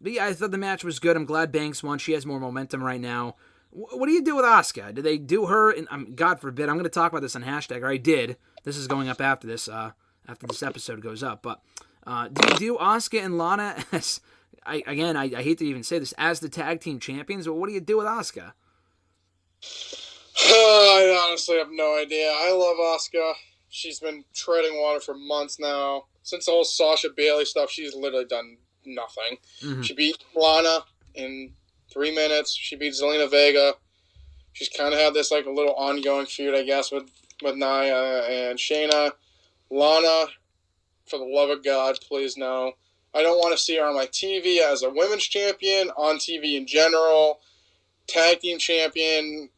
But yeah, I thought the match was good. I'm glad Banks won. She has more momentum right now. What do you do with Asuka? Do they do her? And God forbid, I'm going to talk about this on hashtag, or I did. This is going up after this episode goes up. But do you do Asuka and Lana as, I hate to even say this, as the tag team champions? But what do you do with Asuka? I honestly have no idea. I love Asuka. She's been treading water for months now. Since the whole Sasha Bailey stuff, she's literally done nothing. Mm-hmm. She beat Lana in 3 minutes. She beat Zelina Vega. She's kind of had this like a little ongoing feud, I guess, with Nia and Shayna. Lana, for the love of God, please no. I don't want to see her on my TV as a women's champion, on TV in general, tag team champion,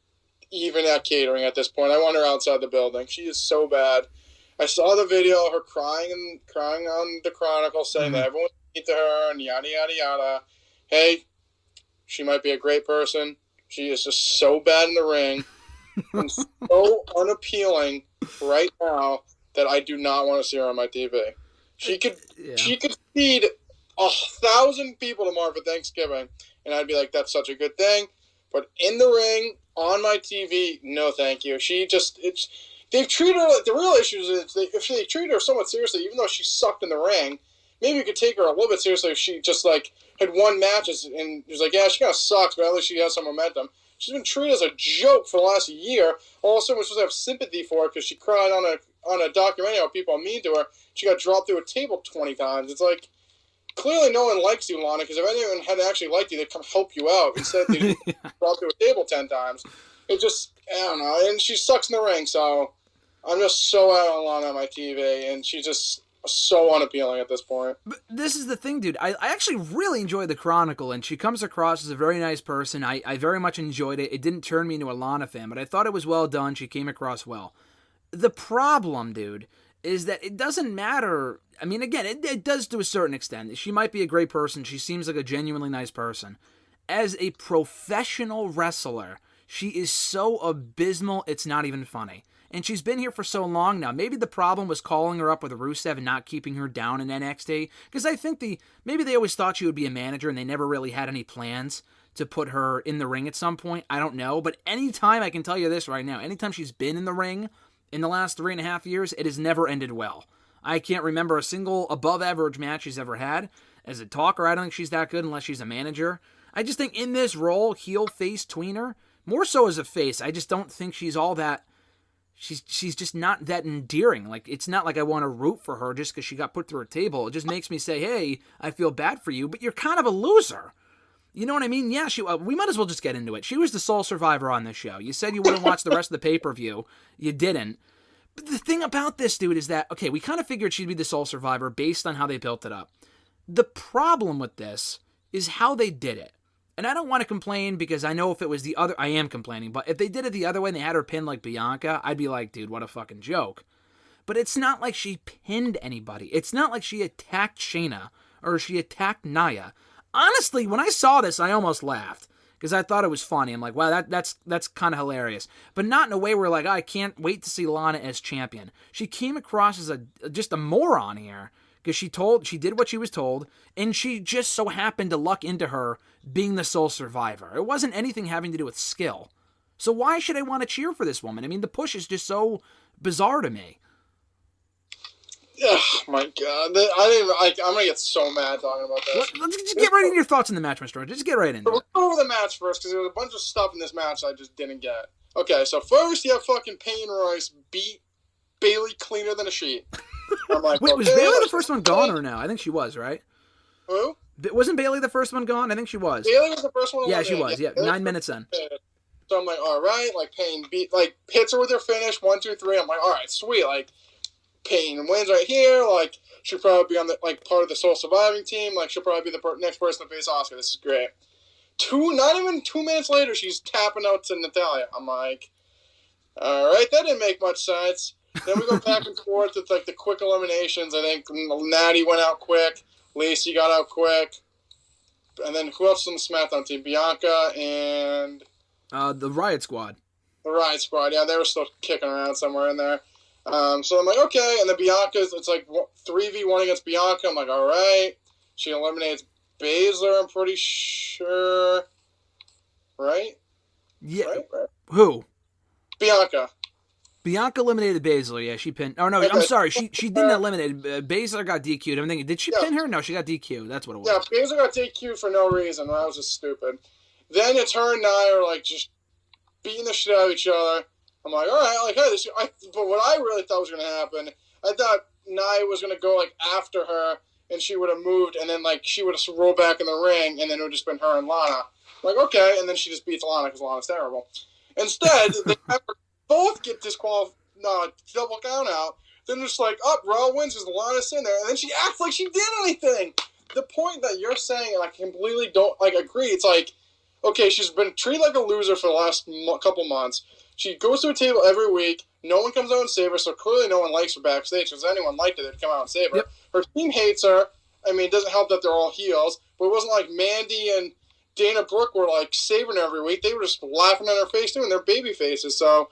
even at catering at this point. I want her outside the building. She is so bad. I saw the video of her crying on the Chronicle, saying that everyone's mean to her and yada, yada, yada. Hey, she might be a great person. She is just so bad in the ring and so unappealing right now that I do not want to see her on my TV. She could feed 1,000 people tomorrow for Thanksgiving, and I'd be like, that's such a good thing. But in the ring, on my TV, no thank you. They've treated her like, the real issue is if they treat her somewhat seriously, even though she sucked in the ring, maybe you could take her a little bit seriously if she just like had won matches and was like, yeah, she kind of sucks, but at least she has some momentum. She's been treated as a joke for the last year. All of a sudden, we're supposed to have sympathy for her because she cried on a documentary how people are mean to her. She got dropped through a table 20 times. It's like, clearly no one likes you, Lana, because if anyone had actually liked you, they'd come help you out. Instead, they dropped through a table 10 times. It just, I don't know. And she sucks in the ring, so I'm just so out on Lana on my TV, and she's just so unappealing at this point. But this is the thing, dude. I actually really enjoyed the Chronicle, and she comes across as a very nice person. I very much enjoyed it. It didn't turn me into a Lana fan, but I thought it was well done. She came across well. The problem, dude, is that it doesn't matter. I mean, again, it does to a certain extent. She might be a great person. She seems like a genuinely nice person. As a professional wrestler, she is so abysmal, it's not even funny. And she's been here for so long now. Maybe the problem was calling her up with Rusev and not keeping her down in NXT. Because I think maybe they always thought she would be a manager and they never really had any plans to put her in the ring at some point. I don't know. But anytime, I can tell you this right now, anytime she's been in the ring in the last 3.5 years, it has never ended well. I can't remember a single above-average match she's ever had. As a talker, I don't think she's that good unless she's a manager. I just think in this role, heel, face, tweener, more so as a face, I just don't think she's all that. She's just not that endearing. Like, it's not like I want to root for her just because she got put through a table. It just makes me say, hey, I feel bad for you, but you're kind of a loser. You know what I mean? Yeah, we might as well just get into it. She was the sole survivor on this show. You said you wouldn't watch the rest of the pay-per-view. You didn't. But the thing about this, dude, is that, okay, we kind of figured she'd be the sole survivor based on how they built it up. The problem with this is how they did it. And I don't want to complain because I know if it was the other... I am complaining, but if they did it the other way and they had her pinned like Bianca, I'd be like, dude, what a fucking joke. But it's not like she pinned anybody. It's not like she attacked Shayna or she attacked Nia. Honestly, when I saw this, I almost laughed because I thought it was funny. I'm like, wow, that's kind of hilarious. But not in a way where like, I can't wait to see Lana as champion. She came across as just a moron here. Because she did what she was told, and she just so happened to luck into her being the sole survivor. It wasn't anything having to do with skill. So why should I want to cheer for this woman? I mean, the push is just so bizarre to me. Oh my God. I'm going to get so mad talking about this. Let's just get right into your thoughts on the match, Mr. Roger. Just get right into it. Let's go over the match first, because there was a bunch of stuff in this match I just didn't get. Okay, so first you have fucking Peyton Royce beat Bayley cleaner than a sheet. I'm like, wait, was Bayley the first one gone or no? I think she was, right? Who? Wasn't Bayley the first one gone? I think she was. Bayley was the first one. Yeah, she was. Yeah, 9 minutes in. So I'm like, all right, like Payne hits her with her finish, 1, 2, 3. I'm like, all right, sweet. Like Payne wins right here. Like she'll probably be on the part of the sole surviving team. Like she'll probably be the next person to face Asuka. This is great. Not even 2 minutes later, she's tapping out to Natalya. I'm like, all right, that didn't make much sense. Then we go back and forth with like the quick eliminations. I think Natty went out quick. Lacey got out quick. And then who else on the SmackDown team? Bianca and... the Riot Squad. The Riot Squad, yeah. They were still kicking around somewhere in there. So I'm like, okay. And then Bianca's, it's like 3v1 against Bianca. I'm like, all right. She eliminates Baszler, I'm pretty sure. Right? Yeah. Right. Who? Bianca. Bianca eliminated Baszler. Yeah, she pinned. Oh no, Okay. I'm sorry. She didn't eliminate. Baszler got DQ'd. I'm thinking, did she pin her? No, she got DQ'd. That's what it was. Yeah, Baszler got DQ'd for no reason. That was just stupid. Then it's her and Nia are like just beating the shit out of each other. I'm like, all right, like, hey, but what I really thought was going to happen, I thought Nia was going to go like after her, and she would have moved, and then like she would have rolled back in the ring, and then it would have just been her and Lana. I'm like, okay, and then she just beats Lana because Lana's terrible. Instead, they both get disqualified, double count out. Then just like, Raw wins because Lana's in there, and then she acts like she did anything. The point that you're saying, and I completely don't like agree. It's like, okay, she's been treated like a loser for the last couple months. She goes to a table every week. No one comes out and saves her, so clearly no one likes her backstage. Because if anyone liked it, they'd come out and save her. Yep. Her team hates her. I mean, it doesn't help that they're all heels, but it wasn't like Mandy and Dana Brooke were like saving her every week. They were just laughing in her face too, and they're baby faces, so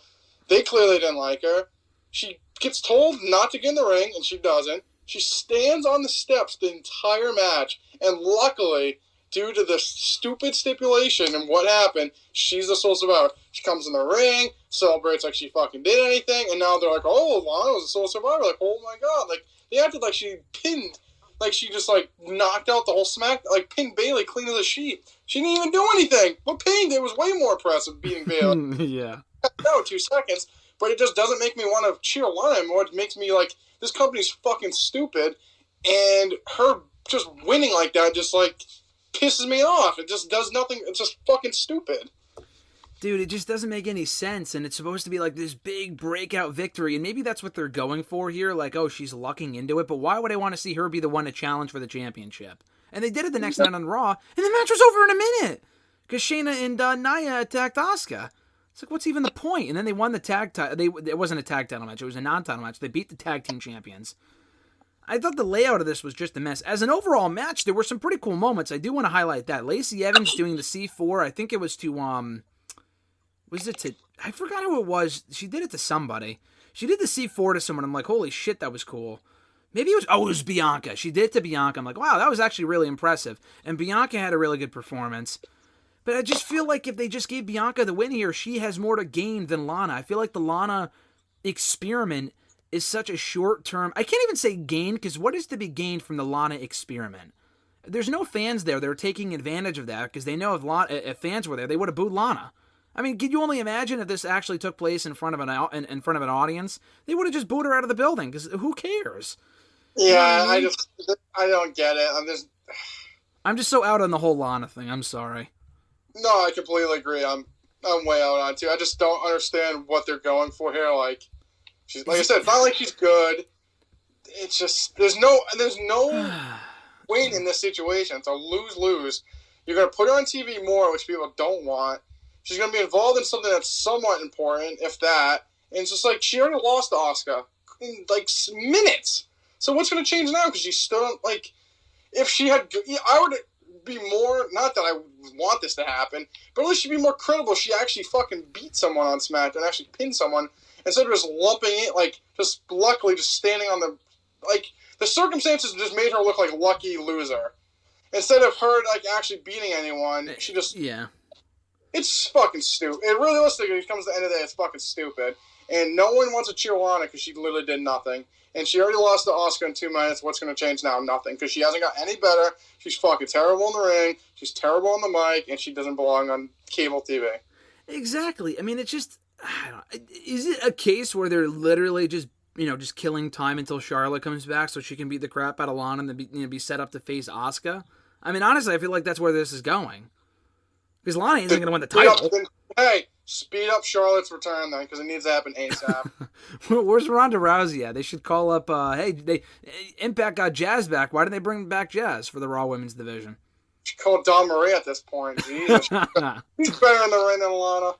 they clearly didn't like her. She gets told not to get in the ring, and she doesn't. She stands on the steps the entire match, and luckily, due to the stupid stipulation and what happened, she's the sole survivor. She comes in the ring, celebrates like she fucking did anything, and now they're like, oh, Lana was the sole survivor. Like, oh my god. Like, they acted like she pinned, like she just, like, knocked out the whole smack, like, pinned Bayley clean as a sheet. She didn't even do anything. But pinned, it was way more impressive beating Bayley. Yeah. No, 2 seconds. But it just doesn't make me want to cheer Lana anymore. It makes me like, this company's fucking stupid, and her just winning like that just, like, pisses me off. It just does nothing. It's just fucking stupid. Dude, it just doesn't make any sense, and it's supposed to be like this big breakout victory, and maybe that's what they're going for here, like, oh, she's lucking into it, but why would I want to see her be the one to challenge for the championship? And they did it the next night on Raw, and the match was over in a minute, because Shayna and Nia attacked Asuka. It's like, what's even the point? And then they won the tag title. It wasn't a tag title match, it was a non-title match. They beat the tag team champions. I thought the layout of this was just a mess. As an overall match, there were some pretty cool moments. I do want to highlight that. Lacey Evans doing the C4, I think it was to, I forgot who it was. She did it to somebody. She did the C4 to someone. I'm like, holy shit, that was cool. Maybe it was Bianca. She did it to Bianca. I'm like, wow, that was actually really impressive. And Bianca had a really good performance. But I just feel like if they just gave Bianca the win here, she has more to gain than Lana. I feel like the Lana experiment is such a short-term... I can't even say gain, because what is to be gained from the Lana experiment? There's no fans there. They're taking advantage of that, because they know if fans were there, they would have booed Lana. I mean, could you only imagine if this actually took place in front of an audience? They would have just booed her out of the building, because who cares? Yeah, you know what I mean? I don't get it. I'm just so out on the whole Lana thing. I'm sorry. No, I completely agree. I'm way out on it, too. I just don't understand what they're going for here. Like I said, it's not like she's good. It's just there's no win in this situation. It's a lose-lose. You're gonna put her on TV more, which people don't want. She's gonna be involved in something that's somewhat important, if that. And it's just like she already lost to Asuka in like minutes. So what's gonna change now? Because she still like, if she had, I would be more. Not that I want this to happen, but at least she'd be more credible. She actually fucking beat someone on SmackDown and actually pinned someone. Instead of just lumping it, like, just luckily just standing on the, like, the circumstances just made her look like a lucky loser. Instead of her, like, actually beating anyone, she just... Yeah. It's fucking stupid. It realistically, it comes to the end of the day, it's fucking stupid. And no one wants to cheer Lana because she literally did nothing. And she already lost to Asuka in 2 minutes. What's going to change now? Nothing. Because she hasn't got any better. She's fucking terrible in the ring. She's terrible on the mic. And she doesn't belong on cable TV. Exactly. I mean, it's just... Is it a case where they're literally just killing time until Charlotte comes back so she can beat the crap out of Lana and then be set up to face Asuka? I mean, honestly, I feel like that's where this is going. Because Lana isn't going to win the title. Speed up Charlotte's return then, because it needs to happen ASAP. Where's Ronda Rousey at? They should call up, Impact got Jazz back. Why didn't they bring back Jazz for the Raw Women's Division? She called Dawn Marie at this point. Jesus. He's better in the ring than Lana.